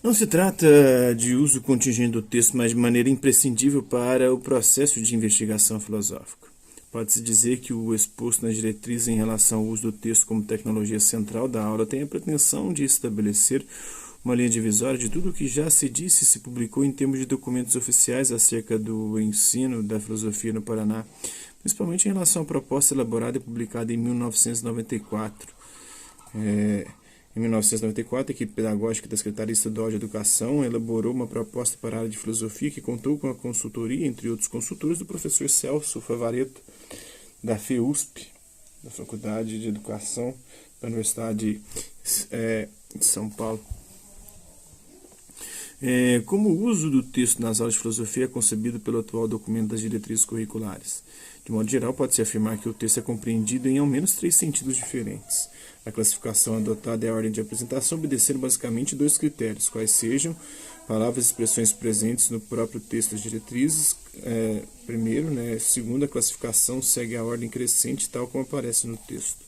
Não se trata de uso contingente do texto, mas de maneira imprescindível para o processo de investigação filosófica. Pode-se dizer que o exposto nas diretrizes em relação ao uso do texto como tecnologia central da aula tem a pretensão de estabelecer uma linha divisória de tudo o que já se disse e se publicou em termos de documentos oficiais acerca do ensino da filosofia no Paraná, principalmente em relação à proposta elaborada e publicada em 1994. Em 1994, a equipe pedagógica da Secretaria Estadual de Educação elaborou uma proposta para a área de filosofia que contou com a consultoria, entre outros consultores, do professor Celso Favaretto, da FEUSP, da Faculdade de Educação da Universidade de São Paulo. Como o uso do texto nas aulas de filosofia é concebido pelo atual documento das diretrizes curriculares? De modo geral, pode-se afirmar que o texto é compreendido em ao menos 3 sentidos diferentes. A classificação adotada é a ordem de apresentação, obedecendo basicamente 2 critérios, quais sejam palavras e expressões presentes no próprio texto das diretrizes. Primeiro, segundo, a classificação segue a ordem crescente, tal como aparece no texto,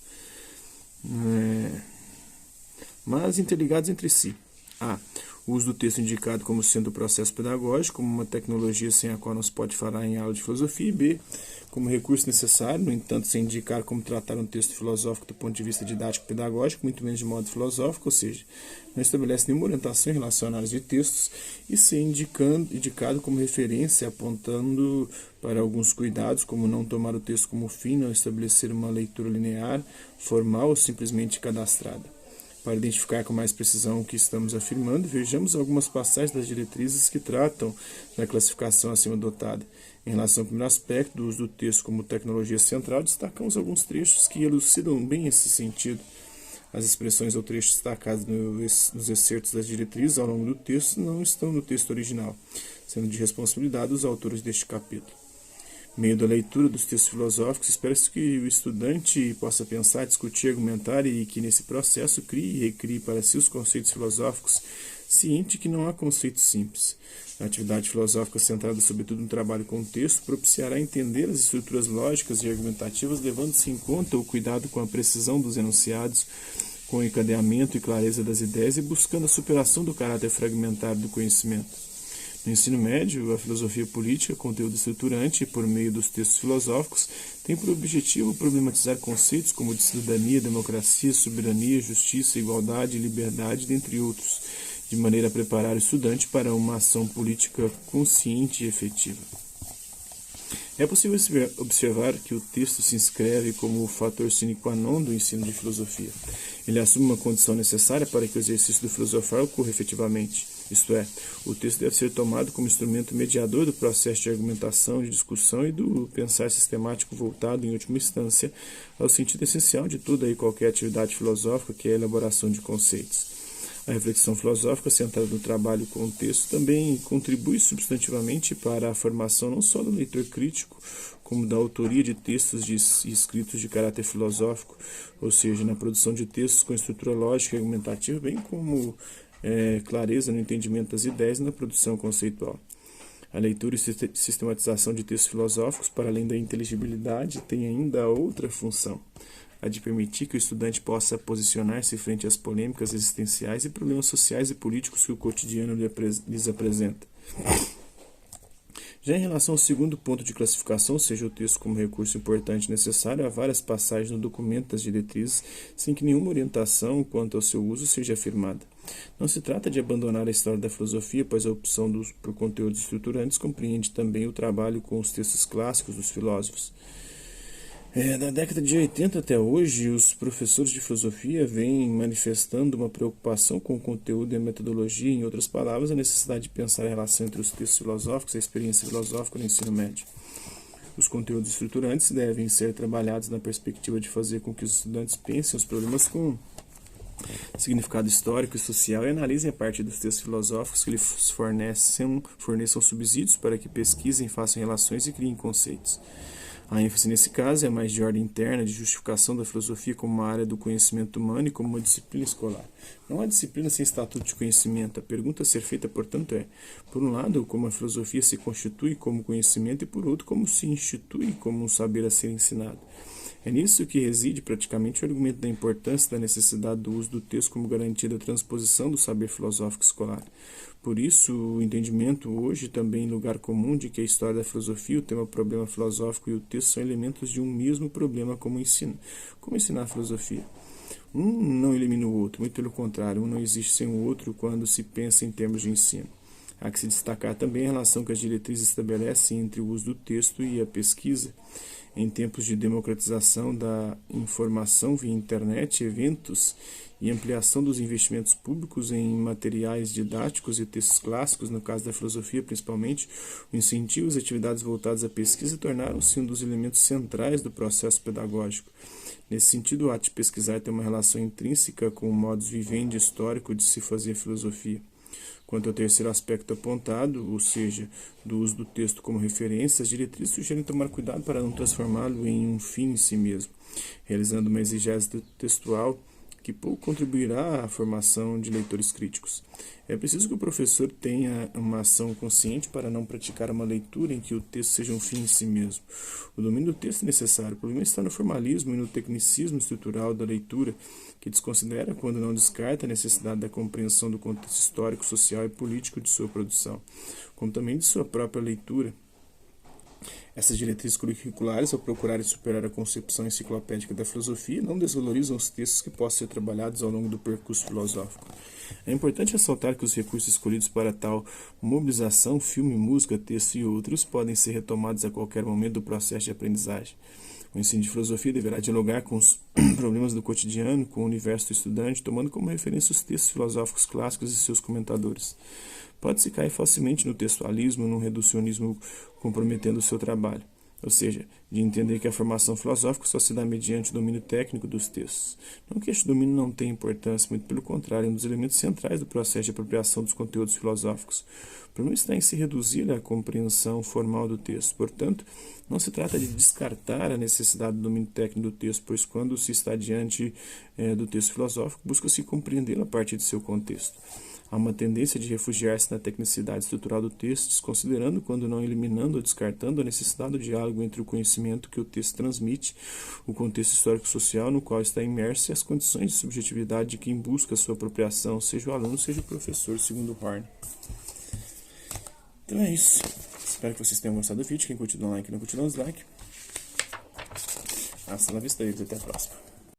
mas interligados entre si. A. O uso do texto indicado como sendo o processo pedagógico, como uma tecnologia sem a qual não se pode falar em aula de filosofia. E B. Como recurso necessário, no entanto, sem indicar como tratar um texto filosófico do ponto de vista didático-pedagógico, muito menos de modo filosófico, ou seja, não estabelece nenhuma orientação em relação à análise de textos, e ser indicado como referência, apontando para alguns cuidados, como não tomar o texto como fim, não estabelecer uma leitura linear, formal ou simplesmente cadastrada. Para identificar com mais precisão o que estamos afirmando, vejamos algumas passagens das diretrizes que tratam da classificação acima adotada. Em relação ao primeiro aspecto do uso do texto como tecnologia central, destacamos alguns trechos que elucidam bem esse sentido. As expressões ou trechos destacados nos excertos das diretrizes ao longo do texto não estão no texto original, sendo de responsabilidade dos autores deste capítulo. Meio da leitura dos textos filosóficos, espera-se que o estudante possa pensar, discutir, argumentar e que nesse processo crie e recrie para si os conceitos filosóficos, ciente que não há conceitos simples. A atividade filosófica centrada sobretudo no trabalho com o texto propiciará entender as estruturas lógicas e argumentativas, levando-se em conta o cuidado com a precisão dos enunciados, com o encadeamento e clareza das ideias e buscando a superação do caráter fragmentário do conhecimento. No ensino médio, a filosofia política, conteúdo estruturante, por meio dos textos filosóficos, tem por objetivo problematizar conceitos como de cidadania, democracia, soberania, justiça, igualdade, liberdade, dentre outros, de maneira a preparar o estudante para uma ação política consciente e efetiva. É possível observar que o texto se inscreve como o fator sine qua non do ensino de filosofia. Ele assume uma condição necessária para que o exercício do filosofar ocorra efetivamente. Isto é, o texto deve ser tomado como instrumento mediador do processo de argumentação, de discussão e do pensar sistemático voltado, em última instância, ao sentido essencial de toda e qualquer atividade filosófica, que é a elaboração de conceitos. A reflexão filosófica centrada no trabalho com o texto também contribui substantivamente para a formação não só do leitor crítico, como da autoria de textos e escritos de caráter filosófico, ou seja, na produção de textos com estrutura lógica e argumentativa, bem como clareza no entendimento das ideias e na produção conceitual. A leitura e sistematização de textos filosóficos, para além da inteligibilidade, tem ainda outra função, a de permitir que o estudante possa posicionar-se frente às polêmicas existenciais e problemas sociais e políticos que o cotidiano lhes apresenta. Já em relação ao segundo ponto de classificação, seja o texto como recurso importante e necessário, há várias passagens no documento das diretrizes sem que nenhuma orientação quanto ao seu uso seja afirmada. Não se trata de abandonar a história da filosofia, pois a opção por conteúdos estruturantes compreende também o trabalho com os textos clássicos dos filósofos. Da década de 80 até hoje, os professores de filosofia vêm manifestando uma preocupação com o conteúdo e a metodologia, em outras palavras, a necessidade de pensar a relação entre os textos filosóficos e a experiência filosófica no ensino médio. Os conteúdos estruturantes devem ser trabalhados na perspectiva de fazer com que os estudantes pensem os problemas com significado histórico e social e analisem a partir dos textos filosóficos que lhes forneçam subsídios para que pesquisem, façam relações e criem conceitos. A ênfase nesse caso é mais de ordem interna, de justificação da filosofia como uma área do conhecimento humano e como uma disciplina escolar. Não há disciplina sem estatuto de conhecimento. A pergunta a ser feita, portanto, é, por um lado, como a filosofia se constitui como conhecimento e, por outro, como se institui como um saber a ser ensinado. É nisso que reside praticamente o argumento da importância da necessidade do uso do texto como garantia da transposição do saber filosófico escolar. Por isso, o entendimento hoje também em lugar comum de que a história da filosofia, o tema problema filosófico e o texto são elementos de um mesmo problema como ensinar a filosofia. Um não elimina o outro, muito pelo contrário, um não existe sem o outro quando se pensa em termos de ensino. Há que se destacar também a relação que as diretrizes estabelecem entre o uso do texto e a pesquisa. Em tempos de democratização da informação via internet, eventos e ampliação dos investimentos públicos em materiais didáticos e textos clássicos, no caso da filosofia principalmente, o incentivo às atividades voltadas à pesquisa tornaram-se um dos elementos centrais do processo pedagógico. Nesse sentido, o ato de pesquisar tem uma relação intrínseca com o modus vivendi histórico de se fazer filosofia. Quanto ao terceiro aspecto apontado, ou seja, do uso do texto como referência, as diretrizes sugerem tomar cuidado para não transformá-lo em um fim em si mesmo, realizando uma exegese textual que pouco contribuirá à formação de leitores críticos. É preciso que o professor tenha uma ação consciente para não praticar uma leitura em que o texto seja um fim em si mesmo. O domínio do texto é necessário, o problema está no formalismo e no tecnicismo estrutural da leitura, que desconsidera, quando não descarta, a necessidade da compreensão do contexto histórico, social e político de sua produção, como também de sua própria leitura. Essas diretrizes curriculares, ao procurarem superar a concepção enciclopédica da filosofia, não desvalorizam os textos que possam ser trabalhados ao longo do percurso filosófico. É importante ressaltar que os recursos escolhidos para tal mobilização, filme, música, texto e outros, podem ser retomados a qualquer momento do processo de aprendizagem. O ensino de filosofia deverá dialogar com os problemas do cotidiano, com o universo do estudante, tomando como referência os textos filosóficos clássicos e seus comentadores. Pode-se cair facilmente no textualismo, no reducionismo, comprometendo o seu trabalho, ou seja, de entender que a formação filosófica só se dá mediante o domínio técnico dos textos. Não que este domínio não tenha importância, muito pelo contrário, é um dos elementos centrais do processo de apropriação dos conteúdos filosóficos. O problema está em se reduzir à compreensão formal do texto. Portanto, não se trata de descartar a necessidade do domínio técnico do texto, pois quando se está diante do texto filosófico, busca-se compreendê-lo a partir de seu contexto. Há uma tendência de refugiar-se na tecnicidade estrutural do texto, desconsiderando, quando não eliminando ou descartando, a necessidade do diálogo entre o conhecimento que o texto transmite, o contexto histórico-social no qual está imerso e as condições de subjetividade de quem busca a sua apropriação, seja o aluno, seja o professor, segundo Horn. Então é isso. Espero que vocês tenham gostado do vídeo. Quem curtiu, dá um like, não curtiu, dá um dislike. Hasta la vista e até a próxima.